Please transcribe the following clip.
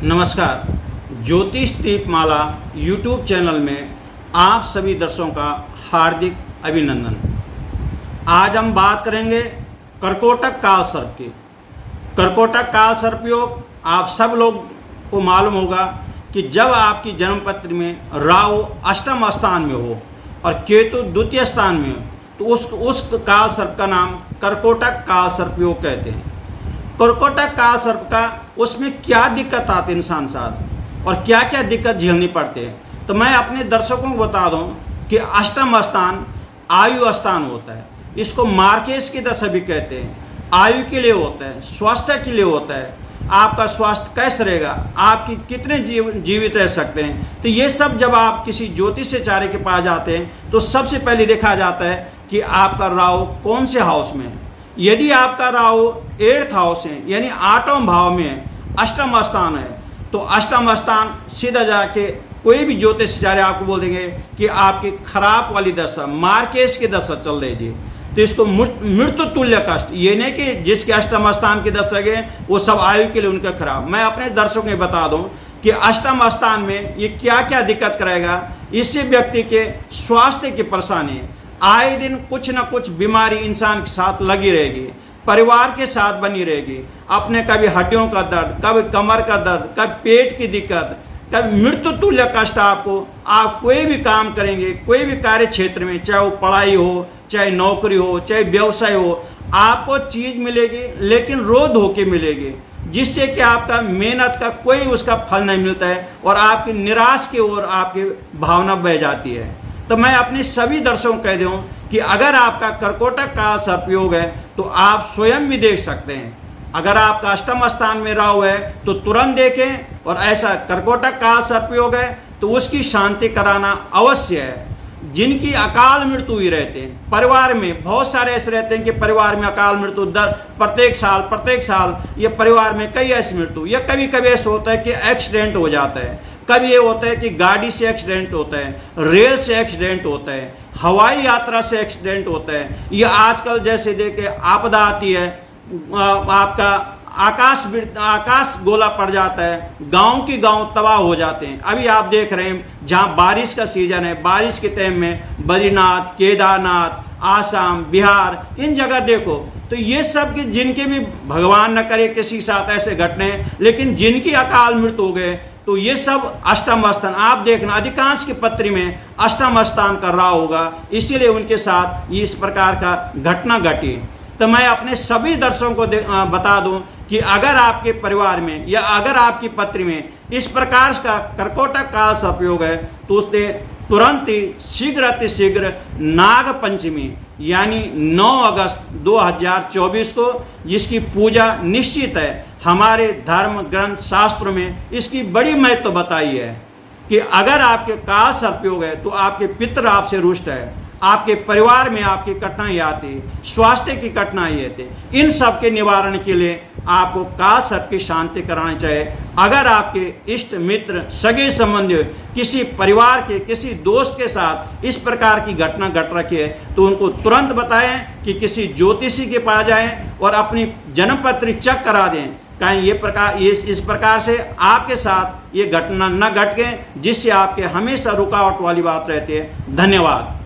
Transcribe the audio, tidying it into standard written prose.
नमस्कार। ज्योतिष दीपमाला YouTube channel में आप सभी दर्शकों का हार्दिक अभिनंदन। आज हम बात करेंगे कर्कोटक काल सर्प की। कर्कोटक काल सर्प योग आप सब लोग को मालूम होगा कि जब आपकी जन्मपत्री में राहु अष्टम स्थान में हो और केतु द्वितीय स्थान में हो तो उस काल सर्प का नाम कर्कोटक काल सर्प योग कहते हैं। कर्कोटक काल सर्प का उसमें क्या दिक्कत आती है इंसान साथ और क्या क्या दिक्कत झेलनी पड़ती है, तो मैं अपने दर्शकों को बता दूं कि अष्टम स्थान आयु स्थान होता है। इसको मार्केश की दशा भी कहते हैं। आयु के लिए होता है, स्वास्थ्य के लिए होता है। आपका स्वास्थ्य कैसे रहेगा, आपकी कितने जीवित रह सकते हैं, तो ये सब जब आप किसी ज्योतिषाचार्य के पास जाते हैं तो सबसे पहले देखा जाता है कि आपका राहु कौन से हाउस में है। यदि आपका राहु 8th हाउस है यानी 8वें भाव में है, अष्टम स्थान है, तो अष्टम स्थान सीधा जाके कोई भी ज्योतिषाचार्य आपको बोल देंगे कि आपकी खराब वाली दशा, मार्केश की दशा चल रही है। तो इसको मृत्यु तुल्य कष्ट, ये नहीं कि जिसके अष्टम स्थान की दशा गए वो सब आयु के लिए उनका खराब। मैं अपने दर्शकों को बता दूं कि अष्टम स्थान में ये क्या क्या दिक्कत करेगा। इससे व्यक्ति के स्वास्थ्य की परेशानी, आए दिन कुछ न कुछ बीमारी इंसान के साथ लगी रहेगी, परिवार के साथ बनी रहेगी। अपने कभी हड्डियों का दर्द, कभी कमर का दर्द, कभी पेट की दिक्कत, कभी मृत्यु तुल्य कष्ट। आपको आप कोई भी काम करेंगे, कोई भी कार्य क्षेत्र में, चाहे वो पढ़ाई हो, चाहे नौकरी हो, चाहे व्यवसाय हो, आपको चीज मिलेगी लेकिन रोध होके मिलेगी, जिससे कि आपका मेहनत का कोई उसका फल नहीं मिलता है और आपकी निराश की ओर आपकी भावना बह जाती है। तो मैं अपने सभी दर्शकों को कह दूं कि अगर आपका कर्कोटक काल सर्प योग है तो आप स्वयं भी देख सकते हैं। अगर आपका अष्टम स्थान में राहु है तो तुरंत देखें, और ऐसा कर्कोटक काल सर्प योग है तो उसकी शांति कराना अवश्य है। जिनकी अकाल मृत्यु हुई रहते हैं, परिवार में बहुत सारे ऐसे रहते हैं कि परिवार में अकाल मृत्यु प्रत्येक साल ये परिवार में कई ऐसी मृत्यु, या कभी कभी ऐसा होता है कि एक्सीडेंट हो जाता है, कभी ये होता है कि गाड़ी से एक्सीडेंट होता है, रेल से एक्सीडेंट होता है, हवाई यात्रा से एक्सीडेंट होता है। ये आजकल जैसे देखे आपदा आती है, आपका आकाश गोला पड़ जाता है, गांव की गांव तबाह हो जाते हैं। अभी आप देख रहे हैं जहां बारिश का सीजन है, बारिश के टाइम में बद्रीनाथ, केदारनाथ, आसाम, बिहार, इन जगह देखो तो ये सब कि जिनके भी भगवान न करे किसी के साथ ऐसे घटने, लेकिन जिनकी अकाल मृत्यु हो गए तो ये सब अष्टम स्थान। आप देखना अधिकांश की पत्री में अष्टम स्थान कर रहा होगा, इसीलिए उनके साथ इस प्रकार का घटना घटी। तो मैं अपने सभी दर्शकों को बता दूं कि अगर आपके परिवार में या अगर आपकी पत्री में इस प्रकार का कर्कोटक काल सर्प योग है तो उसने तुरंत ही शीघ्र नाग पंचमी यानी 9 अगस्त 2024 को, जिसकी पूजा निश्चित है, हमारे धर्म ग्रंथ शास्त्रों में इसकी बड़ी महत्व बताई है कि अगर आपके काल सर्प योग है तो आपके पितृ आपसे रुष्ट है, आपके परिवार में आपकी कठिनाई आती, स्वास्थ्य की कठिनाई आती, इन सब के निवारण के लिए आपको काल सर्प की शांति करानी चाहिए। अगर आपके इष्ट मित्र, सगे संबंधी, किसी परिवार के किसी दोस्त के साथ इस प्रकार की घटना घट रखी है तो उनको तुरंत बताएं कि किसी ज्योतिषी के पास जाएं और अपनी जन्मपत्री चेक करा दें, कहीं इस प्रकार से आपके साथ ये घटना न घट के, जिससे आपके हमेशा रुकावट वाली बात रहती है। धन्यवाद।